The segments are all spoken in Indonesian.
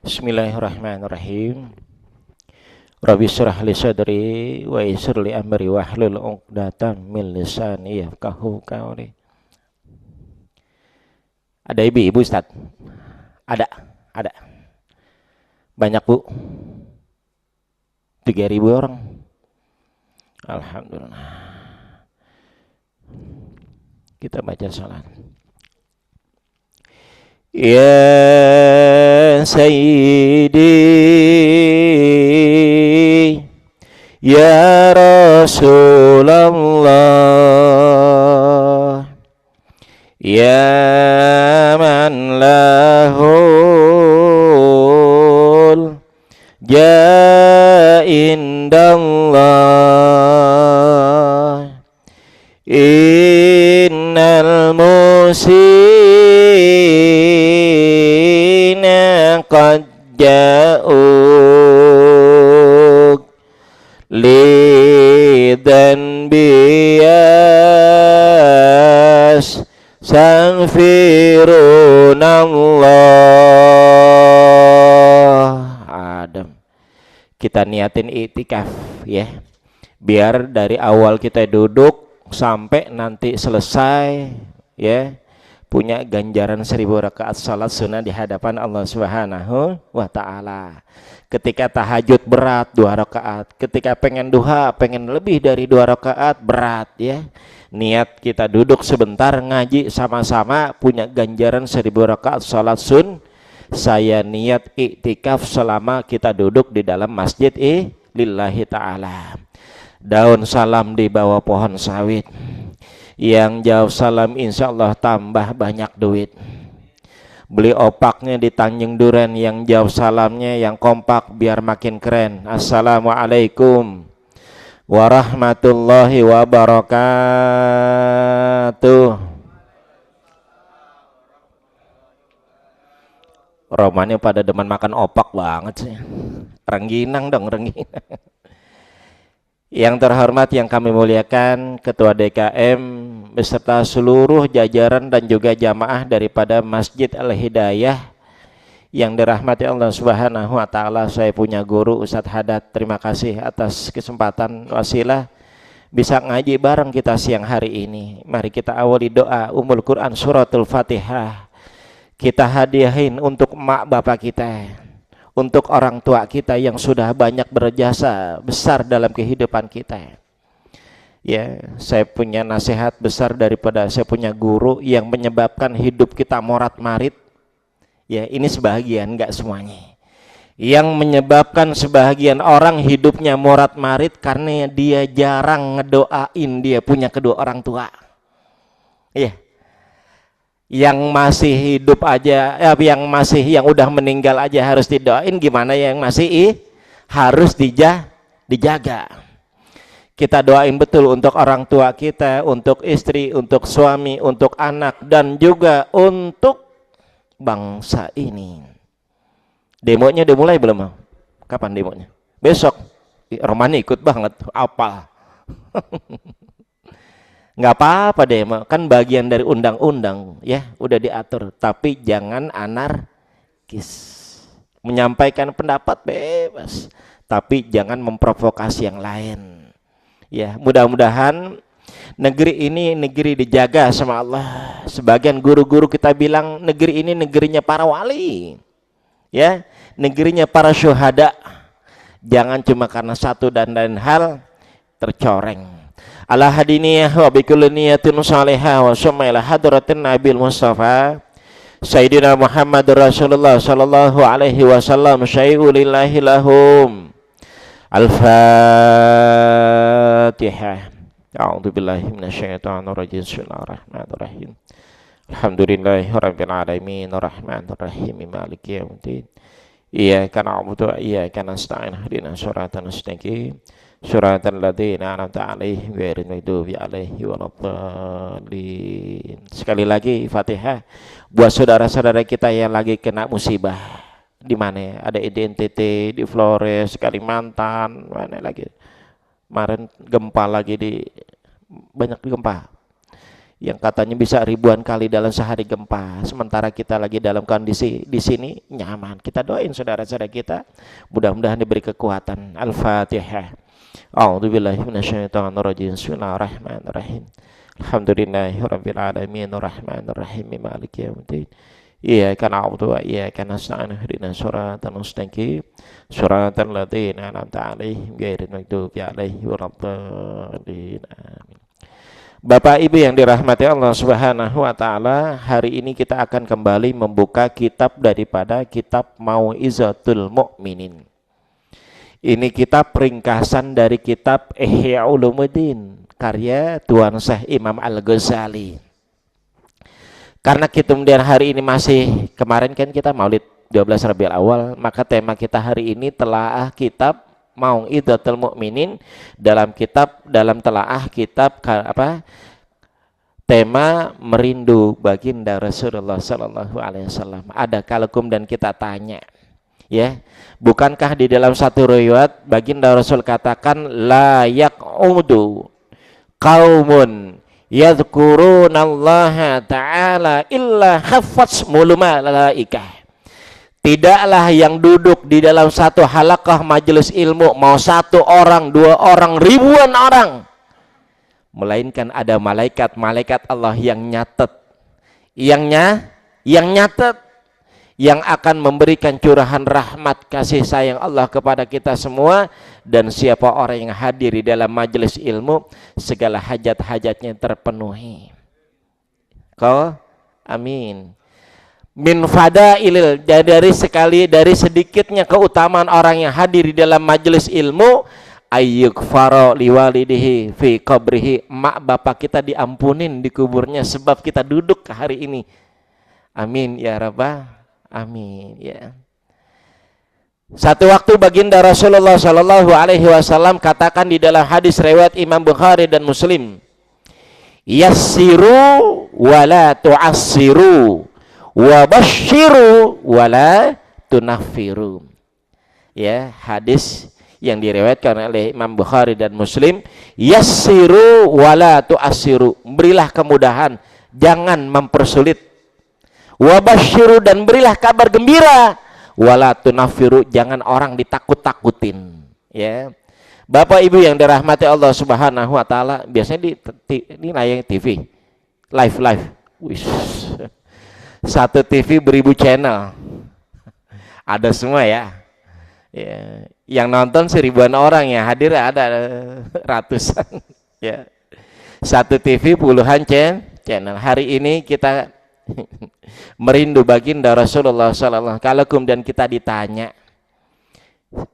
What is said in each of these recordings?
Bismillahirrahmanirrahim. Rabbi shrah li sadri wa yassir li amri wahlul 'uqdatam min lisani yafqahu qawli. Ada ibu Ustaz? Ada. Banyak Bu? 3.000 orang. Alhamdulillah. Kita baca salat. Ya Sayyidi Ya Rasulullah Ya man lahul ja indallah innal musina qad ja'uk lidan bias sanfirunallah. Adam, kita niatin iktikaf ya, biar dari awal kita duduk sampai nanti selesai ya, punya ganjaran 1000 rakaat salat sunnah di hadapan Allah Subhanahu wa ta'ala. Ketika tahajud berat 2 rakaat, ketika pengen duha pengen lebih dari 2 rakaat berat ya, niat kita duduk sebentar ngaji sama-sama punya ganjaran 1000 rakaat salat sun. Saya niat iktikaf selama kita duduk di dalam masjid lillahi ta'ala. Daun salam di bawah pohon sawit, yang jawab salam insya Allah tambah banyak duit. Beli opaknya di Tanjung Duren, yang jawab salamnya yang kompak biar makin keren. Assalamualaikum warahmatullahi wabarakatuh. Romannya pada demen makan opak banget sih. Rengginang dong, rengginang. Yang terhormat yang kami muliakan Ketua DKM beserta seluruh jajaran dan juga jamaah daripada Masjid Al-Hidayah yang dirahmati Allah Subhanahu wa ta'ala. Saya punya guru Ustadz Haddad, terima kasih atas kesempatan wasilah bisa ngaji bareng kita siang hari ini. Mari kita awali doa Ummul Quran suratul Fatihah. Kita hadiahin untuk emak bapak kita, untuk orang tua kita yang sudah banyak berjasa besar dalam kehidupan kita. Ya, saya punya nasihat besar daripada saya punya guru yang menyebabkan hidup kita morat-marit. Ya, ini sebahagian, enggak semuanya. Yang menyebabkan sebahagian orang hidupnya morat-marit karena dia jarang ngedoain dia punya kedua orang tua. Iya. Yang masih hidup aja, yang udah meninggal aja harus didoain, gimana yang masih harus dijaga. Kita doain betul untuk orang tua kita, untuk istri, untuk suami, untuk anak, dan juga untuk bangsa ini. Demonya udah mulai belum? Kapan demonya? Besok. Romani ikut banget, apa? Nggak apa-apa deh, kan bagian dari undang-undang ya, udah diatur. Tapi jangan anarkis. Menyampaikan pendapat bebas, tapi jangan memprovokasi yang lain. Ya, mudah-mudahan negeri ini negeri dijaga sama Allah. Sebagian guru-guru kita bilang negeri ini negerinya para wali. Ya, negerinya para syuhada. Jangan cuma karena satu dan lain hal tercoreng. Ala hadiniyah wa bikulli niyatin salihah wa summa ila hadratin nabil mustafa Sayyidina Muhammad Rasulullah sallallahu alaihi wasallam syai'u lillahi lahum. Al-Fatihah. A'udzu billahi minasyaitonir rajim. Bismillahirrahmanirrahim. Alhamdulillahirabbil alamin arrahmanir rahim maliki yaumiddin. Iyyaka na'budu wa iyyaka nasta'in ihdinas siratal mustaqim. Suratul ladzina an'amta 'alaihim ghairil maghdubi alaihim waladdallin. Sekali lagi Fatihah buat saudara-saudara kita yang lagi kena musibah. Di mana? Ada di NTT, di Flores, Kalimantan, mana lagi? Kemarin gempa lagi, di banyak gempa. yang katanya bisa ribuan kali dalam sehari gempa, sementara kita lagi dalam kondisi di sini nyaman. Kita doain saudara-saudara kita, mudah-mudahan diberi kekuatan. Al-Fatihah. A'udzubillahi minasyaitonirrajim. Bismillahirrahmanirrahim. Alhamdulillahirabbil alamin arrahmanir rahim maliki yaumiddin. Iyyaka na'budu wa iyyaka nasta'in ihdinas siratal mustaqim siratal ladzina an'amta 'alaihim ghairil maghdubi 'alaihim waladdallin. Amin. Bapak Ibu yang dirahmati Allah Subhanahu wa taala, hari ini kita akan kembali membuka kitab daripada kitab Mau'izatul Mu'minin. Ini kitab ringkasan dari kitab Ihya Ulumuddin karya Tuan Syekh Imam Al-Ghazali. Karena kita kemudian hari ini masih, kemarin kan kita Maulid 12 Rabiul Awal, maka tema kita hari ini telaah kitab Mau'izatul Mu'minin dalam telaah kitab tema merindu baginda Rasulullah sallallahu alaihi wasallam. Ada kalakum dan kita tanya, ya, bukankah di dalam satu riwayat baginda Rasul katakan la yaqudu qaumun yadhkurunallaha ta'ala illa khaffat malaikah. Tidaklah yang duduk di dalam satu halaqah majelis ilmu, mau satu orang, dua orang, ribuan orang, melainkan ada malaikat Allah yang nyatet, yang nyatet, yang akan memberikan curahan rahmat kasih sayang Allah kepada kita semua. Dan siapa orang yang hadir di dalam majelis ilmu, segala hajat-hajatnya terpenuhi. Amin. Min fadailil, dari sedikitnya keutamaan orang yang hadir di dalam majelis ilmu, ayyukfaro liwalidihi fi qabrihi, mak bapak kita diampunin di kuburnya sebab kita duduk hari ini. Amin ya rabbal amin ya. Satu waktu baginda Rasulullah sallallahu alaihi wasallam katakan di dalam hadis riwayat Imam Bukhari dan Muslim, yassiru wala tu'assiru wa basyiru wala tunaffiru. Ya, hadis yang diriwayatkan oleh Imam Bukhari dan Muslim, yassiru wala tu'assiru, berilah kemudahan, jangan mempersulit. Wa basyiru, dan berilah kabar gembira. Wala tunaffiru, jangan orang ditakut-takutin. Ya. Bapak Ibu yang dirahmati Allah Subhanahu wa taala, biasanya di layar TV. Live. Wis. Satu TV beribu channel, ada semua ya. Ya, yang nonton seribuan orang, ya hadir ada ratusan. Ya, satu TV puluhan channel. Hari ini kita merindu baginda Rasulullah sallallahu alaihi wasallam. Dan kita ditanya,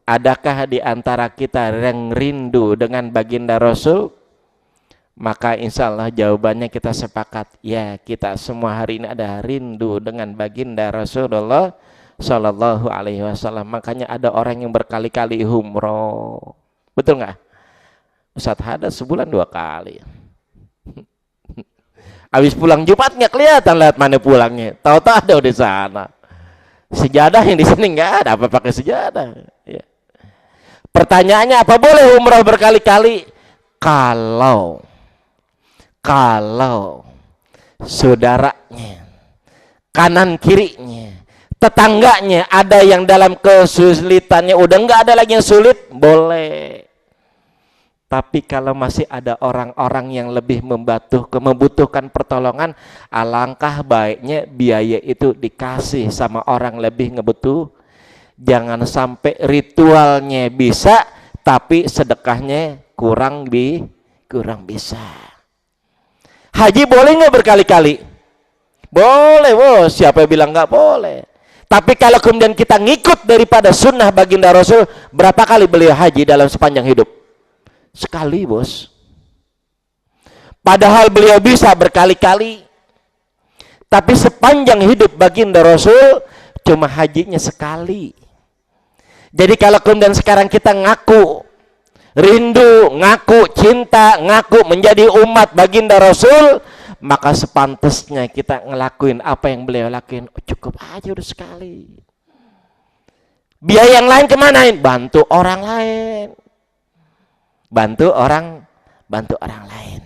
adakah di antara kita yang rindu dengan baginda Rasul? Maka insya Allah jawabannya kita sepakat, ya, kita semua hari ini ada rindu dengan baginda Rasulullah sallallahu alaihi wasallam. Makanya ada orang yang berkali-kali umroh, betul nggak? Ustadz Haddad sebulan 2 kali. Habis pulang Jumat nggak kelihatan lihat mana pulangnya, tahu-tahu ada di sana. Sejadah yang di sini nggak ada, apa pakai sejadah? Ya. Pertanyaannya, apa boleh umroh berkali-kali? Kalau saudaranya, kanan kirinya, tetangganya ada yang dalam kesulitannya, udah nggak ada lagi yang sulit, boleh. Tapi kalau masih ada orang-orang yang lebih membutuhkan pertolongan, alangkah baiknya biaya itu dikasih sama orang lebih ngebutuh. Jangan sampai ritualnya bisa tapi sedekahnya kurang bisa. Haji boleh nggak berkali-kali? Boleh, bos. Siapa yang bilang nggak boleh? Tapi kalau kemudian kita ngikut daripada sunnah baginda Rasul, berapa kali beliau haji dalam sepanjang hidup? Sekali, bos. Padahal beliau bisa berkali-kali. Tapi sepanjang hidup baginda Rasul cuma hajinya sekali. Jadi kalau kemudian sekarang kita ngaku rindu, ngaku cinta, ngaku menjadi umat baginda Rasul, maka sepantasnya kita ngelakuin apa yang beliau lakuin. Cukup aja udah sekali. Biaya yang lain kemanain? Bantu orang lain. Bantu orang lain.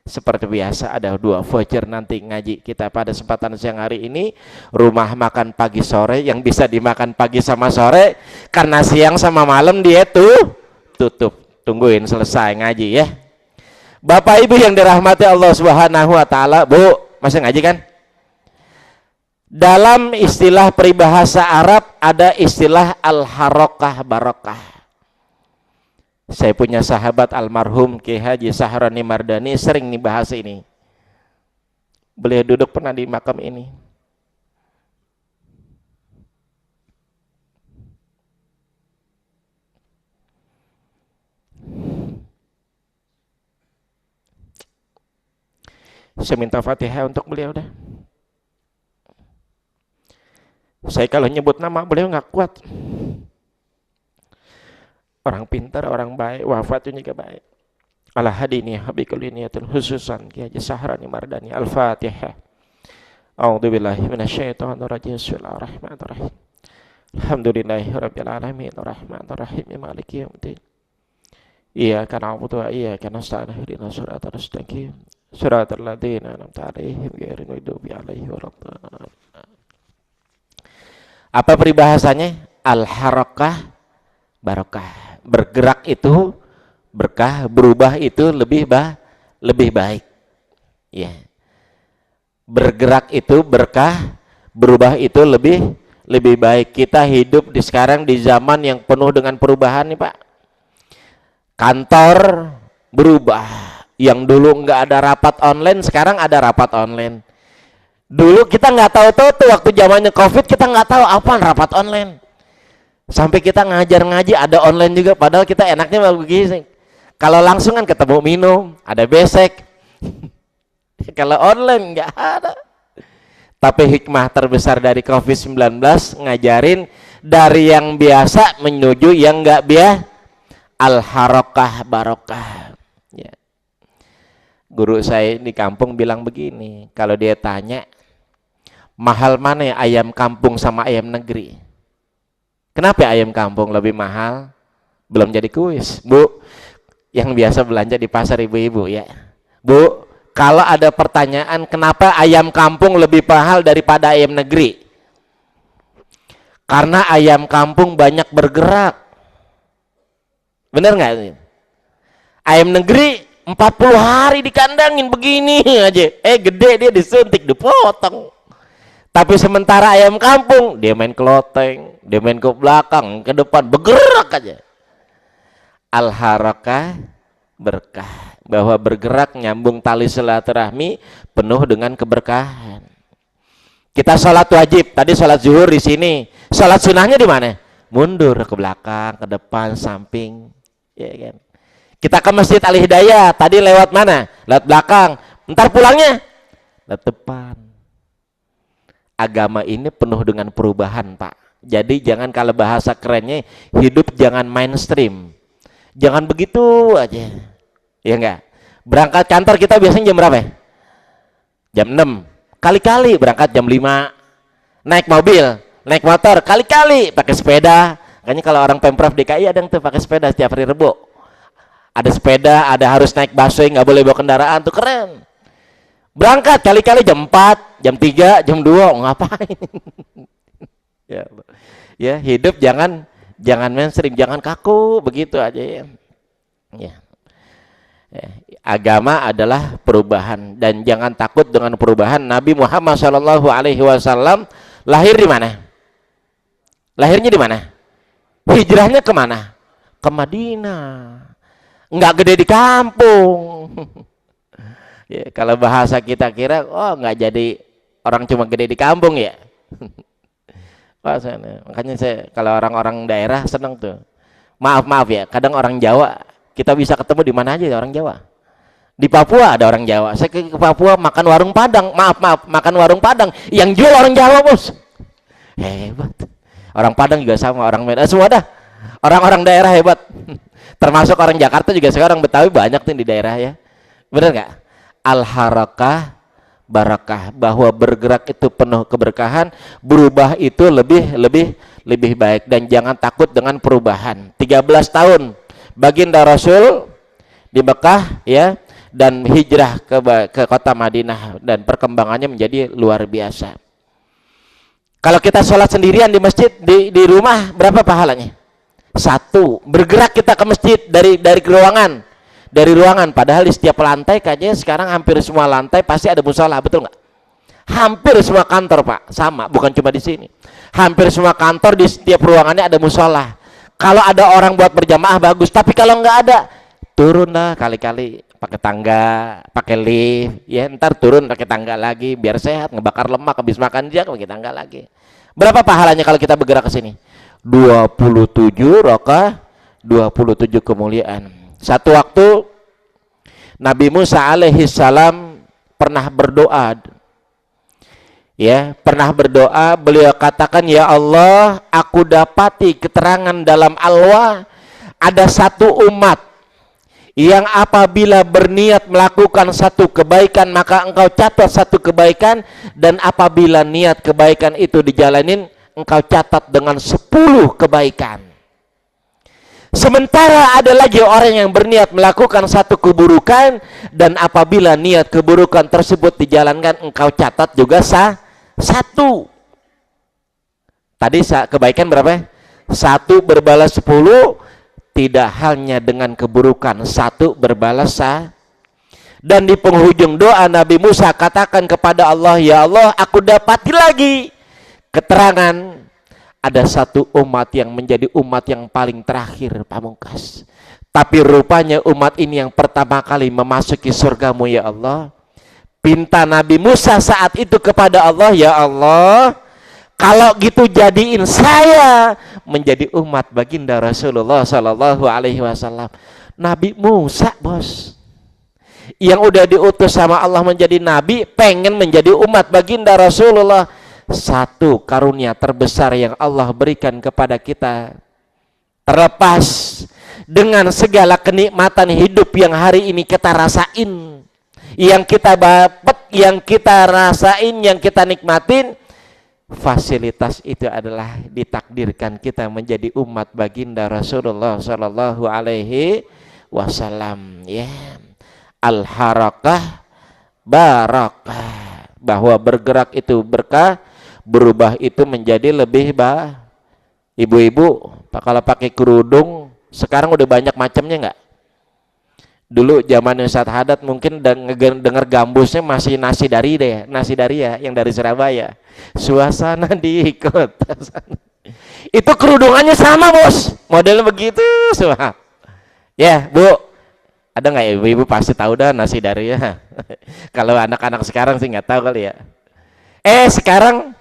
Seperti biasa ada 2 voucher nanti ngaji kita pada kesempatan siang hari ini. Rumah makan pagi sore yang bisa dimakan pagi sama sore, karena siang sama malam dia tutup. Tungguin selesai ngaji ya. Bapak Ibu yang dirahmati Allah Subhanahu wa taala, Bu, masih ngaji kan? Dalam istilah peribahasa Arab ada istilah al-harokah barokah. Saya punya sahabat almarhum Ki Haji Sahroni Mardani sering nih bahas ini. Beliau duduk pernah di makam ini. Saya minta Fatihah untuk beliau dah. Saya kalau nyebut nama beliau nggak kuat. Orang pintar, orang baik, wafatnya juga baik. Ala hadini habikul iniyatul khususan Ki Haji Sahroni Mardani. Al-Fatihah. A'udzubillahi minasyaitonir rajim. Bismillahirrahmanirrahim. Alhamdulillahirabbil alamin arrahmanirrahim maliki yaumiddin. Iyyaka na'budu wa iyyaka nasta'in ihdinas siratal mustaqim. Siratal ladzina an'amta 'alaihim ghairil maghdubi 'alaihim waladdallin. Apa peribahasanya? Al-harakah barokah. Bergerak itu berkah, berubah itu lebih baik. Ya. Bergerak itu berkah, berubah itu lebih baik. Kita hidup sekarang di zaman yang penuh dengan perubahan nih, Pak. Kantor berubah. Yang dulu nggak ada rapat online, sekarang ada rapat online. Dulu kita nggak tahu tuh waktu zamannya COVID, kita nggak tahu apaan rapat online. Sampai kita ngajar ngaji ada online juga, padahal kita enaknya malah begini. Kalau langsung kan ketemu minum, ada besek. Kalau online nggak ada. Tapi hikmah terbesar dari COVID-19 ngajarin dari yang biasa menuju yang nggak biasa. Al-harokah barokah. Ya. Guru saya di kampung bilang begini, kalau dia tanya mahal mana ya ayam kampung sama ayam negeri? Kenapa ayam kampung lebih mahal? Belum jadi kuis, Bu. Yang biasa belanja di pasar ibu-ibu ya. Bu, kalau ada pertanyaan kenapa ayam kampung lebih mahal daripada ayam negeri? Karena ayam kampung banyak bergerak. Bener nggak? Ayam negeri 40 hari dikandangin begini aja. Gede dia disuntik, dipotong. Tapi sementara ayam kampung, dia main keloteng, dia main ke belakang, ke depan, bergerak aja. Al-harakah berkah, bahwa bergerak nyambung tali silaturahmi penuh dengan keberkahan. Kita sholat wajib, tadi sholat zuhur di sini, sholat sunnahnya di mana? Mundur ke belakang, ke depan, samping, ya kan? Kita ke Masjid Al-Hidayah, tadi lewat mana? Lewat belakang, ntar pulangnya lewat depan. Agama ini penuh dengan perubahan, Pak. Jadi jangan, kalau bahasa kerennya, hidup jangan mainstream. Jangan begitu aja. Ya enggak? Berangkat kantor kita biasanya jam berapa? Jam 6. Kali-kali berangkat jam 5. Naik mobil, naik motor, kali-kali pakai sepeda. Makanya kalau orang Pemprov DKI ada yang tuh pakai sepeda setiap hari Rebo. Ada sepeda, ada harus naik busway, nggak boleh bawa kendaraan, tuh keren. Berangkat kali-kali jam 4, jam 3, jam 2, ngapain? Ya, hidup jangan mainstream, jangan kaku begitu aja ya. Ya. Agama adalah perubahan dan jangan takut dengan perubahan. Nabi Muhammad SAW lahir di mana? Lahirnya di mana? Hijrahnya kemana? Ke Madinah. Nggak gede di kampung. Ya, kalau bahasa kita kira, oh nggak jadi orang cuma gede di kampung ya. Makanya saya kalau orang-orang daerah seneng tuh. Maaf ya, kadang orang Jawa kita bisa ketemu di mana aja orang Jawa. Di Papua ada orang Jawa. Saya ke Papua makan warung Padang. Maaf, makan warung Padang. Yang jual orang Jawa, Bos. Hebat. Orang Padang juga sama, orang Medan semua dah. Orang-orang daerah hebat. Termasuk orang Jakarta juga sekarang Betawi banyak tuh di daerah ya. Bener nggak? Al-harakah barakah, bahwa bergerak itu penuh keberkahan, berubah itu lebih baik, dan jangan takut dengan perubahan. 13 tahun baginda Rasul di Mekah ya, dan hijrah ke kota Madinah, dan perkembangannya menjadi luar biasa. Kalau kita sholat sendirian di masjid, di rumah, berapa pahalanya? 1. Bergerak kita ke masjid dari ruangan, padahal di setiap lantai kayaknya sekarang hampir semua lantai pasti ada musola, betul nggak? Hampir semua kantor, Pak, sama, bukan cuma di sini. Hampir semua kantor di setiap ruangannya ada musola. Kalau ada orang buat berjamaah bagus, tapi kalau nggak ada, turun lah kali-kali pakai tangga, pakai lift, ya ntar turun pakai tangga lagi biar sehat, ngebakar lemak, habis makan siang pakai tangga lagi. Berapa pahalanya kalau kita bergerak ke sini? 27 rakaat, 27 kemuliaan. Satu waktu Nabi Musa alaihi salam pernah berdoa. Ya, pernah berdoa, beliau katakan, ya Allah, aku dapati keterangan dalam Al-Wa ada satu umat yang apabila berniat melakukan satu kebaikan maka engkau catat satu kebaikan, dan apabila niat kebaikan itu dijalanin engkau catat dengan 10 kebaikan. Sementara ada lagi orang yang berniat melakukan satu keburukan, dan apabila niat keburukan tersebut dijalankan engkau catat juga 1. Tadi kebaikan berapa? 1 berbalas 10. Tidak hanya dengan keburukan, 1 berbalas 1. Dan di penghujung doa Nabi Musa katakan kepada Allah, ya Allah, aku dapati lagi keterangan ada satu umat yang menjadi umat yang paling terakhir, pamungkas. Tapi rupanya umat ini yang pertama kali memasuki surgamu, ya Allah. Pinta Nabi Musa saat itu kepada Allah, ya Allah, kalau gitu jadiin saya menjadi umat baginda Rasulullah Sallallahu Alaihi Wasallam. Nabi Musa, bos, yang udah diutus sama Allah menjadi nabi, pengen menjadi umat baginda Rasulullah. Satu karunia terbesar yang Allah berikan kepada kita, terlepas dengan segala kenikmatan hidup yang hari ini kita rasain, yang kita dapat, yang kita rasain, yang kita nikmatin, fasilitas itu adalah ditakdirkan kita menjadi umat baginda Rasulullah Sallallahu Alaihi Wasallam. Ya, al-harakah barakah, bahwa bergerak itu berkah, berubah itu menjadi lebih Ibu-ibu, kalau pakai kerudung sekarang udah banyak macamnya nggak? Dulu zaman Ustadz Haddad mungkin dengar gambusnya masih nasi dari ya, yang dari Surabaya. Suasana di kota sana. Itu kerudungannya sama, bos, modelnya begitu semua. Ya, Bu, ada nggak ya ibu-ibu? Pasti tahu dah nasi dari ya. Kalau anak-anak sekarang sih nggak tahu kali ya. Sekarang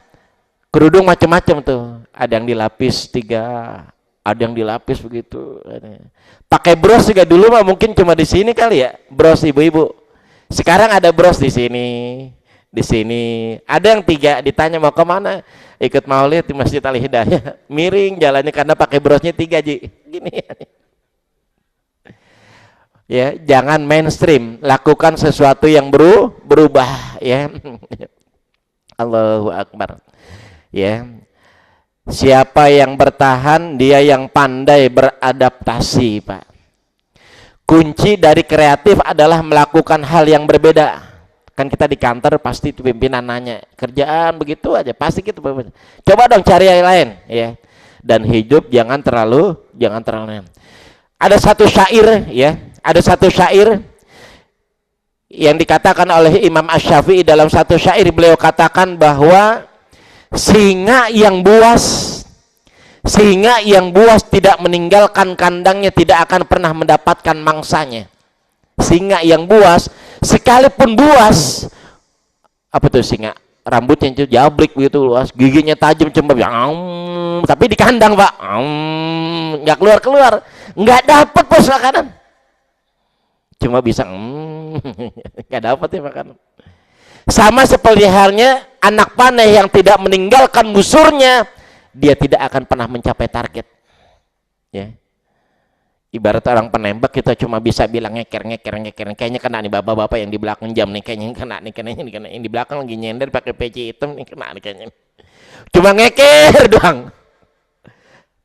kerudung macam-macam tuh, ada yang dilapis 3, ada yang dilapis begitu. Pakai bros juga, dulu mah mungkin cuma di sini kali ya, bros ibu-ibu. Sekarang ada bros di sini. Ada yang 3, ditanya mau kemana? Ikut maulid di Masjid Al Hidayah. Miring jalannya karena pakai brosnya 3, Ji. Gini. Ya, jangan mainstream, lakukan sesuatu yang berubah, ya. Allahu Akbar. Ya, siapa yang bertahan, dia yang pandai beradaptasi, Pak. Kunci dari kreatif adalah melakukan hal yang berbeda. Kan kita di kantor pasti pimpinan nanya, kerjaan begitu aja, pasti gitu. Coba dong cari yang lain, ya. Dan hidup jangan terlalu. Ada satu syair, ya. Ada satu syair yang dikatakan oleh Imam Asy-Syafi'i. Dalam satu syair beliau katakan bahwa singa yang buas tidak meninggalkan kandangnya tidak akan pernah mendapatkan mangsanya. Singa yang buas, sekalipun buas, apa tuh singa? Rambutnya itu jabrik begitu luas, giginya tajam cembab, tapi di kandang, Pak, nggak keluar, nggak dapat bos makanan, cuma bisa nggak dapat ya makanan. Sama seperti halnya anak panah yang tidak meninggalkan busurnya, dia tidak akan pernah mencapai target. Ya. Ibarat orang penembak, kita cuma bisa bilang ngeker, kayaknya kena nih bapak-bapak yang di belakang jam nih, kayaknya kena yang di belakang lagi nyender pakai peci hitam nih, kena nih kayaknya. Cuma ngeker doang.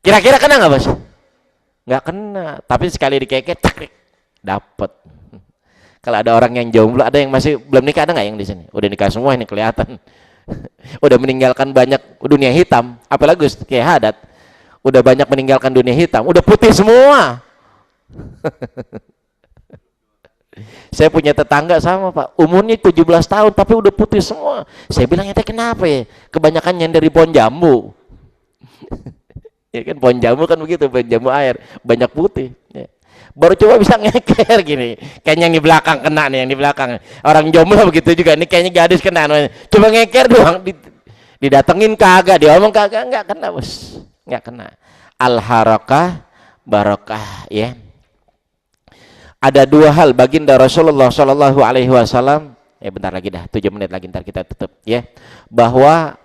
Kira-kira kena nggak, bos? Nggak kena, tapi sekali dikeker, cak, dapet. Kalau ada orang yang jomblo, ada yang masih belum nikah, ada nggak yang di sini? Udah nikah semua ini kelihatan. Udah meninggalkan banyak dunia hitam, apalagi kayak Hadat. Udah banyak meninggalkan dunia hitam, udah putih semua. Saya punya tetangga sama Pak, umurnya 17 tahun tapi udah putih semua. Saya bilang, "Ente kenapa ya? Kebanyakan nyender di pohon jambu." Ya kan, pohon jambu kan begitu, pohon jambu air, banyak putih. Ya. Baru coba bisa ngeker gini. Kayaknya yang di belakang kena nih, yang di belakang. Orang jomblo begitu juga, ini kayaknya gadis kena. Coba ngeker doang, didatengin kagak, diomong kagak, enggak kena bos. Enggak kena. Al-harakah barokah, ya. Ada dua hal baginda Rasulullah Shallallahu Alaihi Wasallam. Bentar lagi dah, 7 menit lagi ntar kita tutup, ya. Bahwa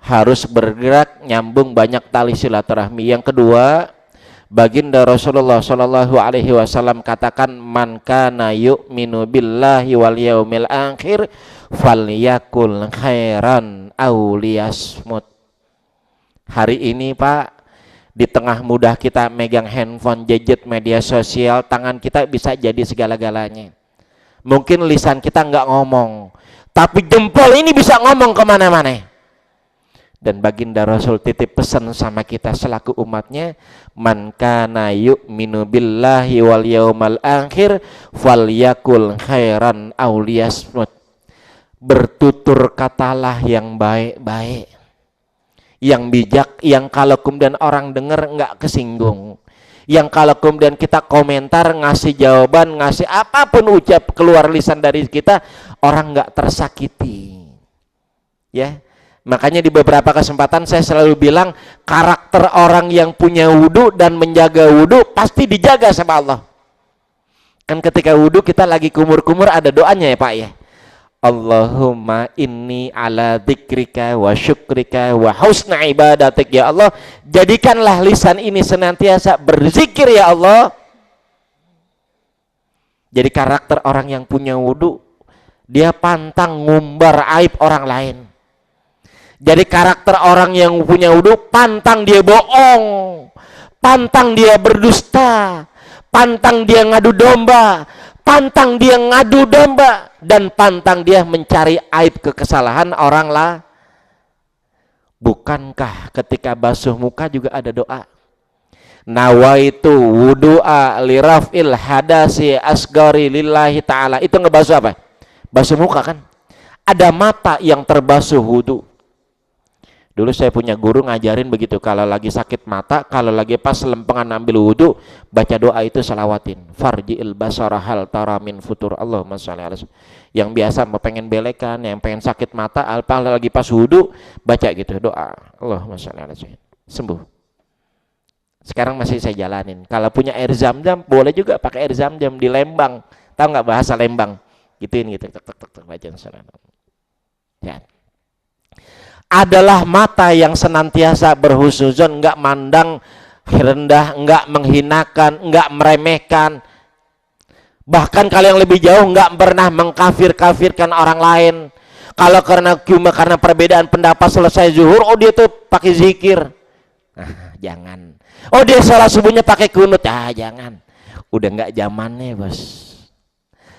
harus bergerak nyambung banyak tali silaturahmi. Yang kedua, baginda Rasulullah Shallallahu Alaihi Wasallam katakan, man kana yu'minu billahi wal yaumil akhir falyakul khairan aw liyasmut. Hari ini Pak, di tengah mudah kita megang handphone, gadget, media sosial, tangan kita bisa jadi segala-galanya. Mungkin lisan kita nggak ngomong, tapi jempol ini bisa ngomong kemana-mana. Dan baginda Rasul titip pesan sama kita selaku umatnya, man kana yu'minu billahi wal yaumal akhir falyakul khairan aw liyasmut. Bertutur katalah yang baik-baik, yang bijak, yang kalau kemudian orang dengar nggak kesinggung, yang kalau kemudian kita komentar, ngasih jawaban, ngasih apapun ucap keluar lisan dari kita, orang nggak tersakiti, ya. Makanya di beberapa kesempatan saya selalu bilang, karakter orang yang punya wudu dan menjaga wudu pasti dijaga sama Allah. Kan ketika wudu kita lagi kumur-kumur ada doanya ya Pak ya. Allahumma inni ala dzikrika wa syukrika wa husna ibadatik, ya Allah, jadikanlah lisan ini senantiasa berzikir ya Allah. Jadi karakter orang yang punya wudu, dia pantang ngumbar aib orang lain. Jadi karakter orang yang punya wudu, pantang dia bohong, pantang dia berdusta, pantang dia ngadu domba, pantang dia ngadu domba, dan pantang dia mencari aib kesalahan orang lah. Bukankah ketika basuh muka juga ada doa? Nawaitu wudu'a liraf'il hadasi asgari lillahi ta'ala. Itu ngebasuh apa? Basuh muka kan? Ada mata yang terbasuh wudu. Dulu saya punya guru ngajarin begitu, kalau lagi sakit mata, kalau lagi pas lempengan ambil wudu, baca doa itu salawatin. Farji'il basara hal taramin futur Allahumma sholli ala. Yang biasa mau pengen belekan, yang pengen sakit mata, lagi pas wudu, baca gitu doa. Allahumma sholli ala. Sembuh. Sekarang masih saya jalanin. Kalau punya air zam-zam, boleh juga pakai air zam-zam di Lembang. Tahu nggak bahasa Lembang? Gituin gitu, tek bacaan salam. Ya. Adalah mata yang senantiasa berhusnuzon, enggak mandang rendah, enggak menghinakan, enggak meremehkan. Bahkan kalau yang lebih jauh, enggak pernah mengkafir-kafirkan orang lain. Kalau karena perbedaan pendapat selesai zuhur, oh dia tuh pakai zikir. Nah, jangan. Oh dia salat subuhnya pakai kunut. Jangan. Udah enggak zamannya, Bos.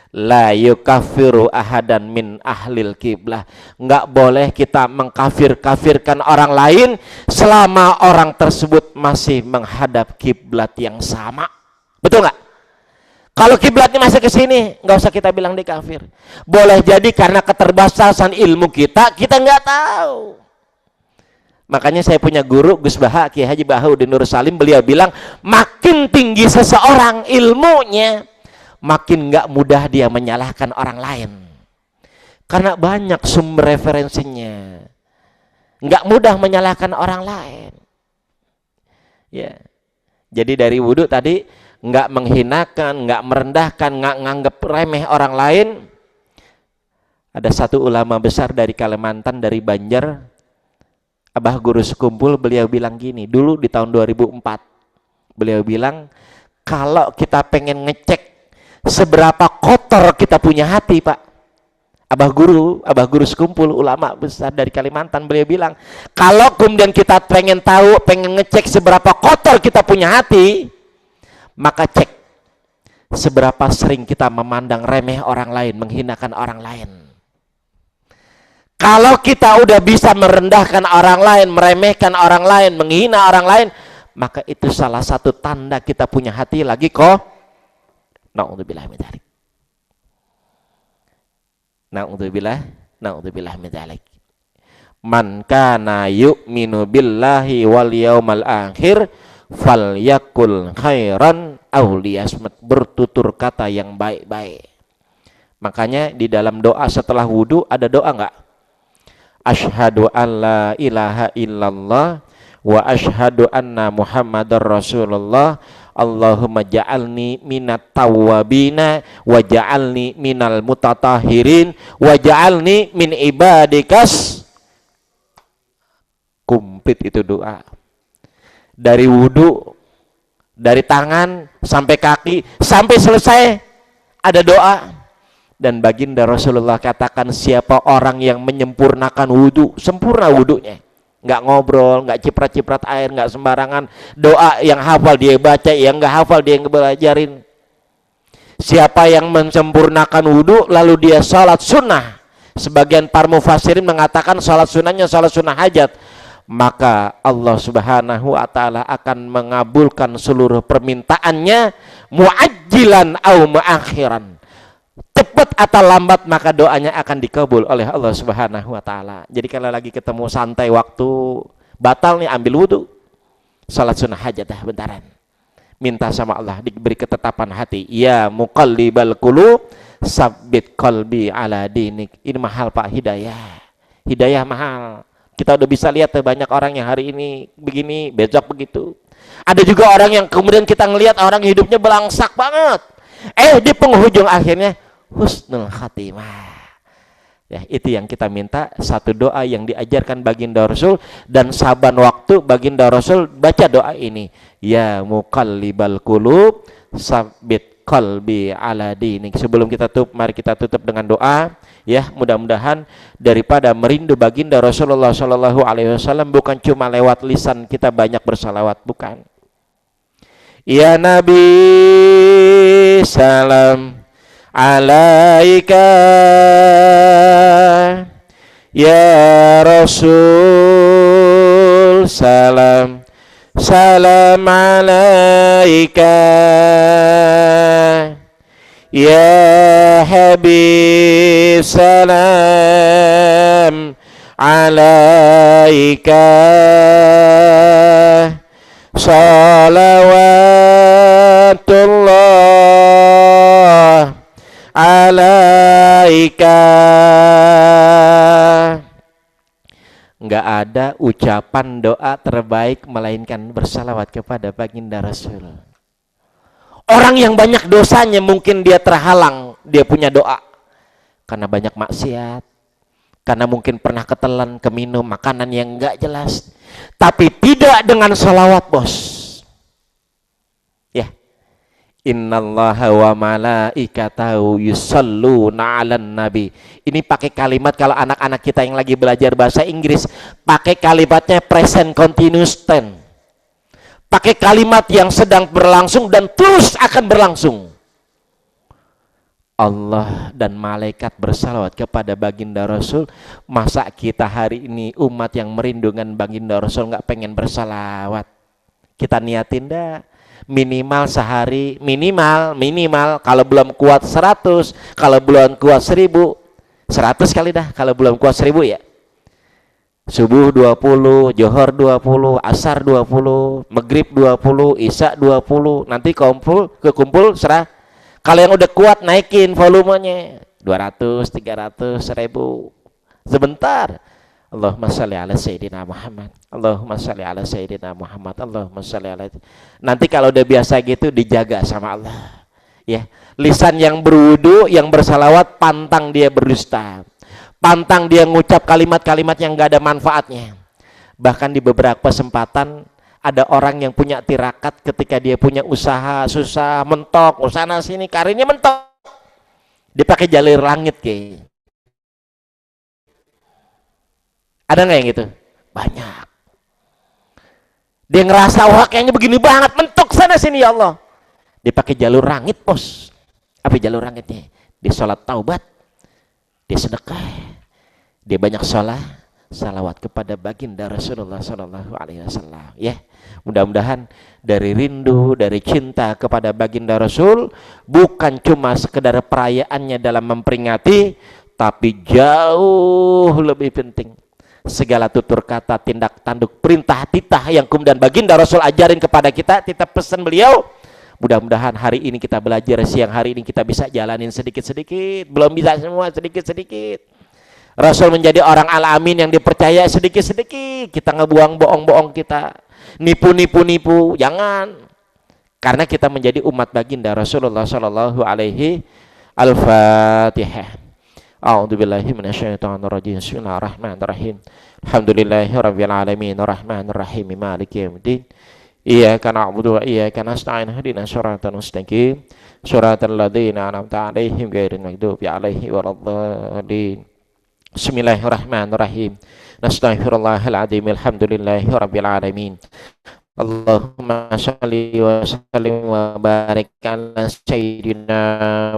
La yukafiru ahadan min ahlil kiblah. Enggak boleh kita mengkafir-kafirkan orang lain selama orang tersebut masih menghadap kiblat yang sama. Betul nggak? Kalau kiblatnya masih ke sini, nggak usah kita bilang dia kafir. Boleh jadi karena keterbatasan ilmu kita nggak tahu. Makanya saya punya guru Gus Baha, Kiai Haji Bahaudin Nur Salim, beliau bilang, makin tinggi seseorang ilmunya, makin nggak mudah dia menyalahkan orang lain, karena banyak sumber referensinya. Nggak mudah menyalahkan orang lain, ya. Jadi dari wudhu tadi, nggak menghinakan, nggak merendahkan, nggak nganggap remeh orang lain. Ada satu ulama besar dari Kalimantan, dari Banjar, Abah Guru Sekumpul, beliau bilang gini, dulu di tahun 2004, beliau bilang, kalau kita pengen ngecek seberapa kotor kita punya hati, Pak. Abah Guru Sekumpul, ulama besar dari Kalimantan, beliau bilang, kalau kemudian kita pengen tahu, pengen ngecek seberapa kotor kita punya hati, maka cek Seberapa sering kita memandang remeh orang lain, menghinakan orang lain. Kalau kita udah bisa merendahkan orang lain, meremehkan orang lain, menghina orang lain, maka itu salah satu tanda kita punya hati lagi kok. Na'udzubillah min dzalik. Na'udzubillah min dzalik. Man kana yu'minu billahi wal yaumal akhir falyakul khairan aw liyasmut. Bertutur kata yang baik-baik. Makanya di dalam doa setelah wudu ada doa enggak? Asyhadu an la ilaha illallah wa asyhadu anna muhammadar rasulullah. Allahumma ja'alni minat tawwabina wa ja'alni minal mutatahirin wa ja'alni min ibadikas. Kumplit itu doa. Dari wudu, dari tangan sampai kaki, sampai selesai ada doa. Dan baginda Rasulullah katakan, siapa orang yang menyempurnakan wudu, sempurna wudunya, nggak ngobrol, nggak ciprat-ciprat air, nggak sembarangan doa, yang hafal dia baca, yang nggak hafal dia belajarin. Siapa yang menyempurnakan wudu lalu dia salat sunnah, sebagian para mufassirin mengatakan salat sunnahnya salat sunnah hajat, maka Allah Subhanahu wa taala akan mengabulkan seluruh permintaannya, muajjilan au muakhiran. Cepat atau lambat maka doanya akan dikabul oleh Allah Subhanahu wa taala. Jadi kalau lagi ketemu santai waktu batal nih, ambil wudu, salat sunnah hajat dah bentaran. Minta sama Allah diberi ketetapan hati. Ya muqallibal qulub, sabbit qalbi ala dinik. Ini mahal Pak, hidayah. Hidayah mahal. Kita udah bisa lihat banyak orang yang hari ini begini, besok begitu. Ada juga orang yang kemudian kita ngelihat orang hidupnya belangsak banget. Di penghujung akhirnya husnul khatimah. Ya, itu yang kita minta, satu doa yang diajarkan baginda Rasul, dan saban waktu baginda Rasul baca doa ini. Ya muqallibal qulub, sabbit qalbi ala dinik. Sebelum kita tutup, mari kita tutup dengan doa. Ya, mudah-mudahan daripada merindu baginda Rasulullah Shallallahu Alaihi Wasallam bukan cuma lewat lisan kita banyak bersalawat, bukan. Ya Nabi salam alaika, ya Rasul salam salam alaika, ya Habib salam alaika, salawatullah alaika. Enggak ada ucapan doa terbaik melainkan bersalawat kepada baginda Rasul. Orang yang banyak dosanya mungkin dia terhalang, dia punya doa karena banyak maksiat, karena mungkin pernah ketelan, keminum makanan yang enggak jelas, tapi tidak dengan salawat, bos. Ya, innallaha wa malaikatahu yusalluna 'alan nabi. Ini pakai kalimat, kalau anak-anak kita yang lagi belajar bahasa Inggris, pakai kalimatnya present continuous tense. Pakai kalimat yang sedang berlangsung dan terus akan berlangsung. Allah dan malaikat bersalawat kepada baginda Rasul. Masa kita hari ini umat yang merindukan baginda Rasul nggak pengen bersalawat? Kita niatin dah. Minimal sehari, minimal kalau belum kuat 100, kalau belum kuat 1000, 100 kali dah, kalau belum kuat 1000 ya. Subuh 20, Johor 20, Asar 20, Maghrib 20, Isya 20, nanti kekumpul serah. Kalau yang udah kuat naikin volumenya 200, 300, 1000. Sebentar. Allahumma shalli ala sayyidina Muhammad. Allahumma shalli ala sayyidina Muhammad. Allahumma shalli ala. Nanti kalau udah biasa gitu dijaga sama Allah. Ya, lisan yang berwudu, yang bersalawat, pantang dia berdusta. Pantang dia ngucap kalimat-kalimat yang gak ada manfaatnya. Bahkan di beberapa kesempatan ada orang yang punya tirakat ketika dia punya usaha susah, mentok, usaha sini karirnya mentok, dipakai jalur langit kayak. Ada nggak yang gitu? Banyak. Dia ngerasa wah kayaknya begini banget, mentok sana sini ya Allah. Dipakai jalur rangit, bos. Apa jalur rangitnya? Di sholat taubat, di sedekah, dia banyak sholat, salawat kepada baginda Rasulullah Sallallahu Alaihi Wasallam. Ya, mudah-mudahan dari rindu, dari cinta kepada baginda Rasul, bukan cuma sekedar perayaannya dalam memperingati, tapi jauh lebih penting segala tutur kata, tindak tanduk, perintah titah yang kemudian baginda Rasul ajarin kepada kita, kita pesan beliau. Mudah-mudahan hari ini kita belajar, siang hari ini kita bisa jalanin sedikit-sedikit, belum bisa semua, sedikit-sedikit. Rasul menjadi orang alamin yang dipercaya sedikit-sedikit. Kita ngebuang bohong-bohong, kita nipu-nipu, jangan. Karena kita menjadi umat baginda Rasulullah Sallallahu Alaihi. Al-Fatihah. A'udzubillahi minasyaitonirrajim. Bismillahirrahmanirrahim. Alhamdulillahirabbil alamin, arrahmanir rahim, maliki yaumiddin. Iyyaka na'budu wa iyyaka nasta'in, ihdinas siratal mustaqim, siratal ladzina an'amta 'alaihim ghairil maghdubi 'alaihim waladdallin. Bismillahirrahmanirrahim. Nastaghfirullahal azim. Alhamdulillahirabbil alamin. Allahumma shalli wa sallim wa barik ala sayyidina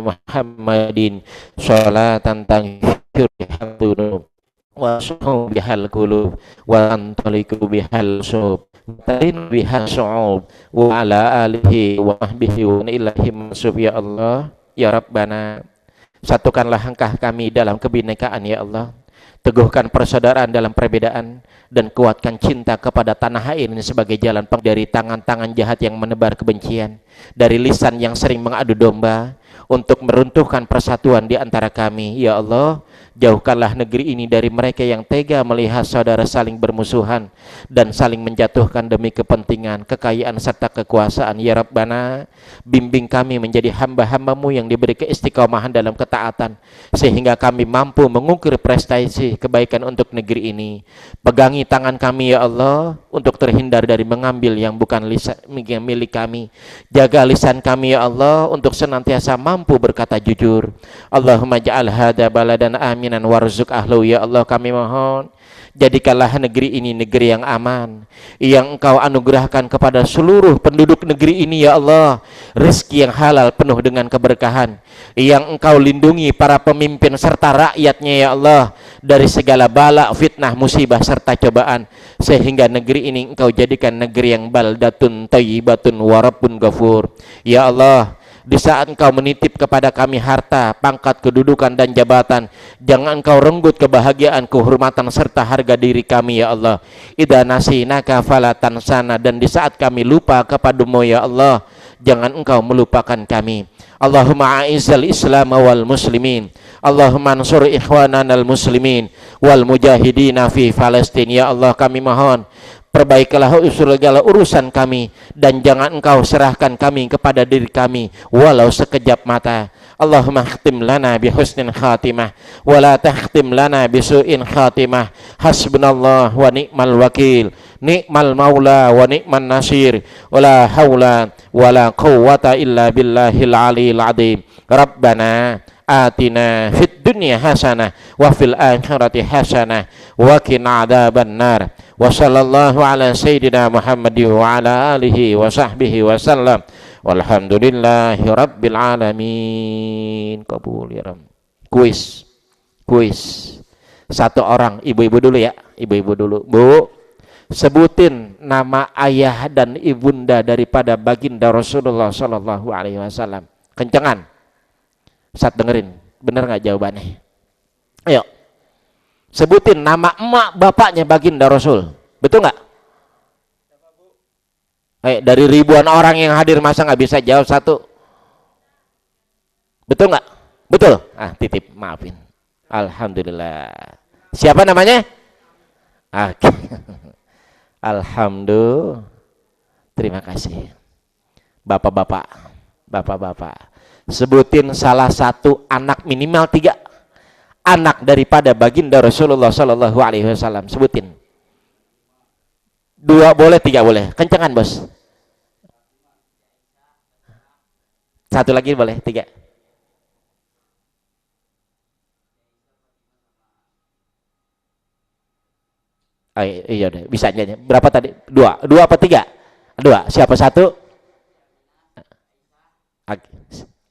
Muhammadin sholatan tanghir bihal dhunub wa suhu bihal qulub wa antaliku bihal sub tarin bihal su'ub wa ala alihi wa ahbihi wa ilahi mansub. Ya Allah, ya Rabbana, satukanlah langkah kami dalam kebinekaan ya Allah, teguhkan persaudaraan dalam perbedaan, dan kuatkan cinta kepada tanah air ini sebagai jalan dari tangan-tangan jahat yang menebar kebencian, dari lisan yang sering mengadu domba untuk meruntuhkan persatuan di antara kami. Ya Allah, jauhkanlah negeri ini dari mereka yang tega melihat saudara saling bermusuhan dan saling menjatuhkan demi kepentingan, kekayaan serta kekuasaan. Ya Rabbana, bimbing kami menjadi hamba-hambamu yang diberi keistiqomahan dalam ketaatan, sehingga kami mampu mengukir prestasi kebaikan untuk negeri ini. Pegangi tangan kami ya Allah untuk terhindar dari mengambil yang bukan milik kami. Jaga lisan kami ya Allah untuk senantiasa mampu berkata jujur. Allahumma ja'al hadza baladan aminan warzuq ahlu. Ya Allah, kami mohon, jadikanlah negeri ini negeri yang aman, yang Engkau anugerahkan kepada seluruh penduduk negeri ini ya Allah, rezeki yang halal penuh dengan keberkahan, yang Engkau lindungi para pemimpin serta rakyatnya ya Allah dari segala bala, fitnah, musibah serta cobaan, sehingga negeri ini Engkau jadikan negeri yang baldatun thayyibatun wa rabbun ghafur. Ya Allah, di saat Engkau menitip kepada kami harta, pangkat, kedudukan dan jabatan, jangan Engkau renggut kebahagiaan, kehormatan serta harga diri kami ya Allah. Idza nasinaka fala tansana, dan di saat kami lupa kepadamu ya Allah, jangan Engkau melupakan kami. Allahumma a'izzal Islam wal muslimin, Allahumma ansur ikhwananal muslimin wal mujahidina fi Palestin. Ya Allah, kami mohon, perbaikilah segala urusan kami, dan jangan Engkau serahkan kami kepada diri kami walau sekejap mata. Allahumma khtim lana bi husnin khatimah wa la takhtim lana bi su'in khatimah. Hasbunallah wa ni'mal wakil, ni'mal maula wa ni'man nasir, wa la haula wa la quwwata illa billahil aliyil azim. Rabbana atina fid dunya hasanah wa fil akhirati hasanah wa qina adzaban nar. Wa sallallahu ala sayyidina Muhammadin wa ala alihi wa sahbihi wa sallam. Walhamdulillahi rabbil alamin. Kabul ya Rabb. Kuis. Satu orang, ibu-ibu dulu ya. Ibu-ibu dulu. Bu, sebutin nama ayah dan ibunda daripada baginda Rasulullah sallallahu alaihi wasallam. Kencengan. Sat dengerin. Bener nggak jawabannya? Ayo. Sebutin nama emak bapaknya baginda Rasul. Betul nggak? Dari ribuan orang yang hadir, masa nggak bisa jawab satu? Betul nggak? Betul? Ah, titip, maafin. Alhamdulillah. Siapa namanya? Alhamdulillah. Terima kasih. Bapak-bapak. Sebutin salah satu anak, minimal 3 anak daripada baginda Rasulullah Sallallahu Alaihi Wasallam. Sebutin. 2 boleh, 3 boleh. Kencengan bos. 1 lagi boleh, 3. Oh, iya udah, bisa nyanyi. Berapa tadi? 2 apa 3? 2. Siapa 1?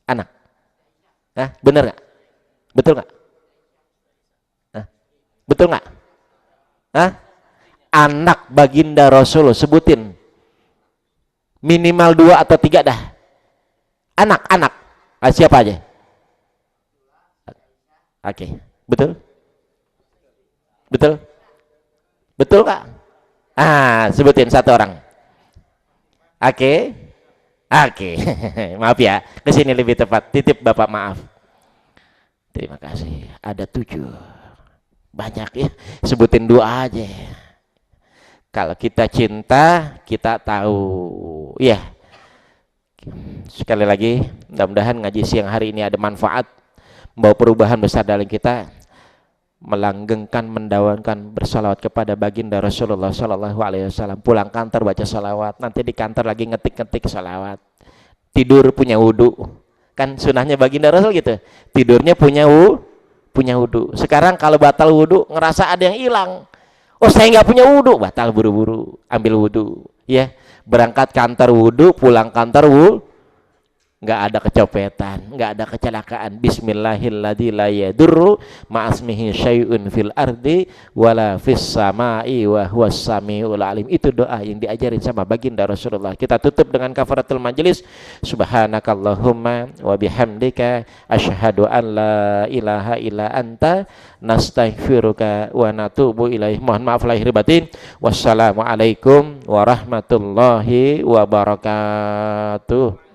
Anak. Hah? Bener nggak? Betul nggak? Hah? Betul nggak? Hah? Anak baginda Rasul, sebutin minimal 2 atau 3 dah. Anak-anak. Siapa aja? Oke, betul? Betul? Betul nggak? Sebutin satu orang. Oke. Oke. Maaf ya, kesini lebih tepat. Titip Bapak maaf. Terima kasih. Ada 7. Banyak ya. Sebutin 2 aja. Kalau kita cinta, kita tahu. Ya. Sekali lagi, mudah-mudahan ngaji siang hari ini ada manfaat, membawa perubahan besar dalam kita, melanggengkan, mendawankan bersalawat kepada baginda Rasulullah Sallallahu Alaihi Wasallam. Pulang kantor baca salawat, nanti di kantor lagi ngetik-ngetik salawat. Tidur punya wudhu, kan sunahnya baginda Rasul gitu. Tidurnya punya wudhu. Sekarang kalau batal wudhu, ngerasa ada yang hilang. Oh, saya nggak punya wudhu, batal buru-buru ambil wudhu. Ya, berangkat kantor wudhu, pulang kantor wudhu. Nggak ada kecopetan, nggak ada kecelakaan. Bismillahilladzi la yadurru ma'asmihi syai'un fil ardi wala fis sama'i wa huwas samiul alim. Itu doa yang diajarin sama baginda Rasulullah. Kita tutup dengan kafaratul majelis. Subhanakallahumma wa bihamdika asyhadu an la ilaha illa anta nastaghfiruka wa natubu ilaih. Mohon maaf lahir batin. Wassalamualaikum warahmatullahi wabarakatuh.